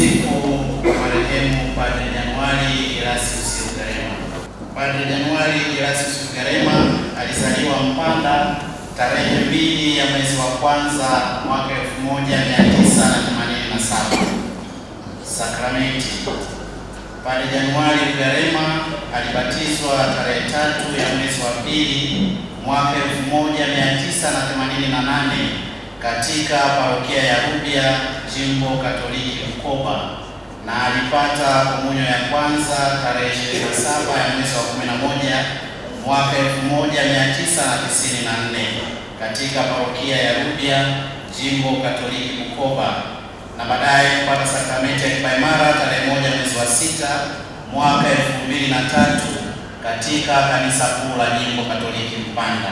Msifu wa marehemu Padre Januari Erasius Rugarema. Padre Januari Erasius Rugarema alizaliwa Mpanda tarehe 2 ya mwezi wa kwanza mwaka 1987. Sakramenti. Padre Januari Rugarema alibatizwa tarehe 3 ya mwezi wa pili mwaka 1988 katika parokia ya Rubya, Jimbo Katoliki Bukoba, na alipata komunyo ya kwanza tarehe 27 ya mwezi wa 11 mwaka 1994 katika parokia ya Rubya, Jimbo Katoliki Bukoba, na baadaye kupata sakramenti ya kipaimara tarehe 1 mwezi wa 6 mwaka 2003 katika kanisa kuu la Jimbo Katoliki Mpanda.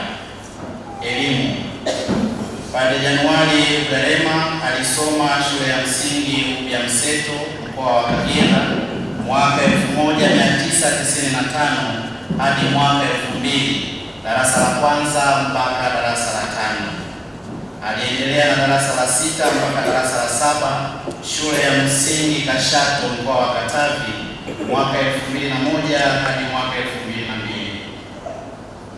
Elimu. Padre Januari Rugarema alisoma shule ya msingi Rubya Mseto, mkoa wa Kagera mwaka 1995 hadi mwaka 2000, darasa la kwanza mpaka darasa la 5. Aliendelea na darasa la 6 mpaka darasa la 7 shule ya msingi Kashato, mkoa wa Katavi mwaka 2001 hadi mwaka 2002.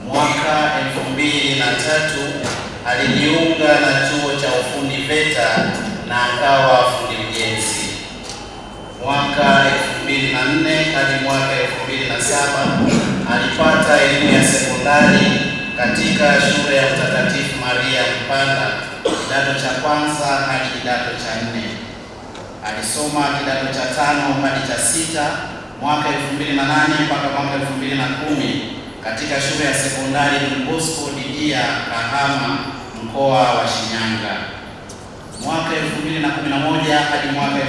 Mwaka 2003 alijiunga na chuo cha ufundi VETA na akawa fundi ujenzi. Mwaka 2004 hadi mwaka 2007 alipata elimu ya sekondari katika shule ya Mtakatifu Maria Mpanda, kidato cha kwanza hadi kidato cha 4. Alisoma kidato cha 5 hadi cha 6 mwaka 2008 mpaka mwaka 2010 katika shule ya sekondari Don Bosco Didia, Kahama, mkoa wa Shinyanga. Mwaka 2011 hadi mwaka 2013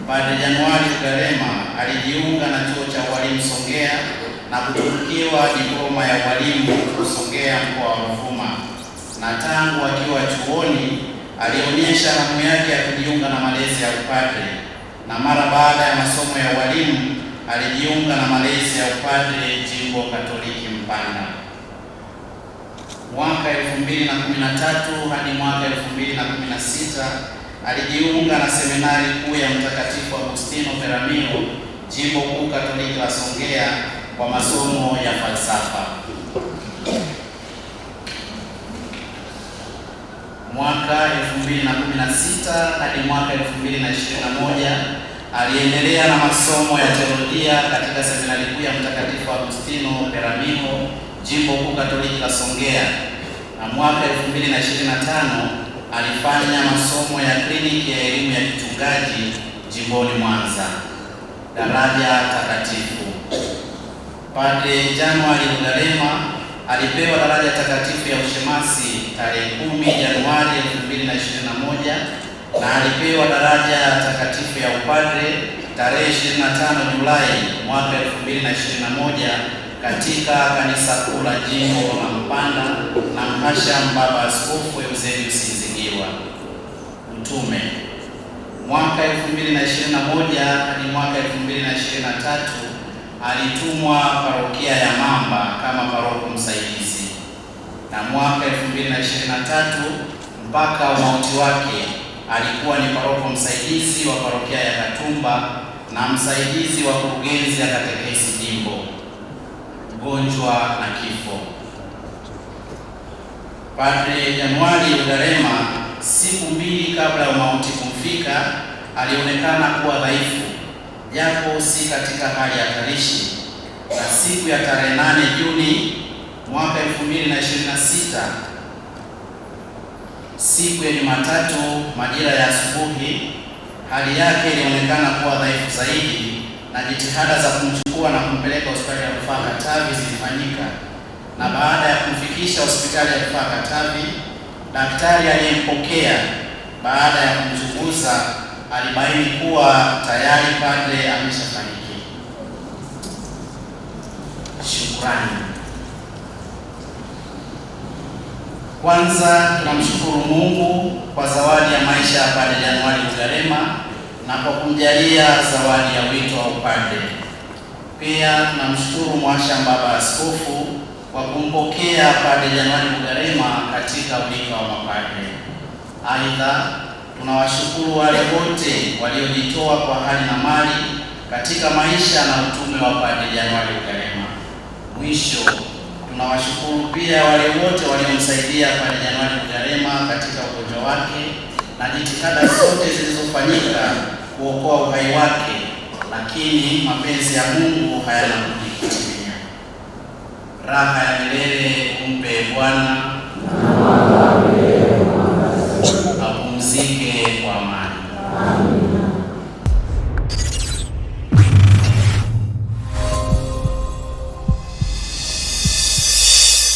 Padre Januari Rugarema alijiunga na chuo cha ualimu Songea na kutunukiwa diploma ya ualimu Songea, mkoa wa Ruvuma, na tangu akiwa chuoni alionyesha hamu yake ya kujiunga na malezi ya upadre, na mara baada ya masomo ya ualimu alijiunga na malezi ya upadre Jimbo Katoliki Mpanda. Mwaka 2013 hadi mwaka 2016 alijiunga na seminari kuu ya Mtakatifu Agustino Peramiho, Jimbo Kuu Katoliki la Songea, kwa masomo ya falsafa. Mwaka 2016 hadi mwaka 2021 aliendelea na masomo ya teolojia katika seminari kuu ya Mtakatifu Agustino Peramiho, Jimbo Kuu Katoliki la Songea, na mwaka 2025 alifanya masomo ya kliniki ya elimu ya kichungaji jimboni Mwanza. Daraja takatifu. Padre Januari Rugarema alipewa daraja takatifu ya ushemasi tarehe 10 Januari 2021 na alipewa daraja takatifu ya upadre tarehe 25 Julai mwaka 2021 katika kanisa kuu la Jimbo la Mpanda na Mhashamu Baba Askofu Eusebius Nzigilwa. Utume. Mwaka 2021 hadi mwaka 2023 alitumwa parokia ya Mamba kama paroko msaidizi, na mwaka 2023 mpaka umauti wake alikuwa ni paroko msaidizi wa parokia ya Katumba na msaidizi wa kurugenzi ya katekesi jimbo. Ugonjwa na kifo. Padre Januari Rugarema siku 2 kabla ya umauti kumfika alionekana kuwa dhaifu, japo si katika hali hatarishi, na siku ya tarehe 8 Juni mwaka 2026, siku ya Jumatatu majira ya asubuhi, hali yake ilionekana kuwa dhaifu zaidi, na jitihada za kumchukua na kumpeleka hospitali ya rufaa Katavi zilifanyika, na baada ya kumfikisha hospitali ya rufaa Katavi, daktari aliyempokea baada ya kumchunguza alibaini kuwa tayari padre ameshafariki. Shukrani. Kwanza tunamshukuru Mungu kwa zawadi ya maisha ya Padre Januari Rugarema na kwa kumjalia zawadi ya wito wa upadre. Pia tunamshukuru Mhashamu Baba Askofu kwa kumpokea Padre Januari Rugarema katika udika wa mapadre. Aidha, Tunawashukuru wale wote waliojitoa kwa hali na mali katika maisha na utume wa Padre January Rugarema. Mwisho, tunawashukuru pia wale wote waliomsaidia Padre January Rugarema katika ugonjwa wake na jitihada zote zilizofanyika kuokoa uhai wake, lakini mapenzi ya Mungu hayana budi kutimia. Raha ya milele umpe Bwana.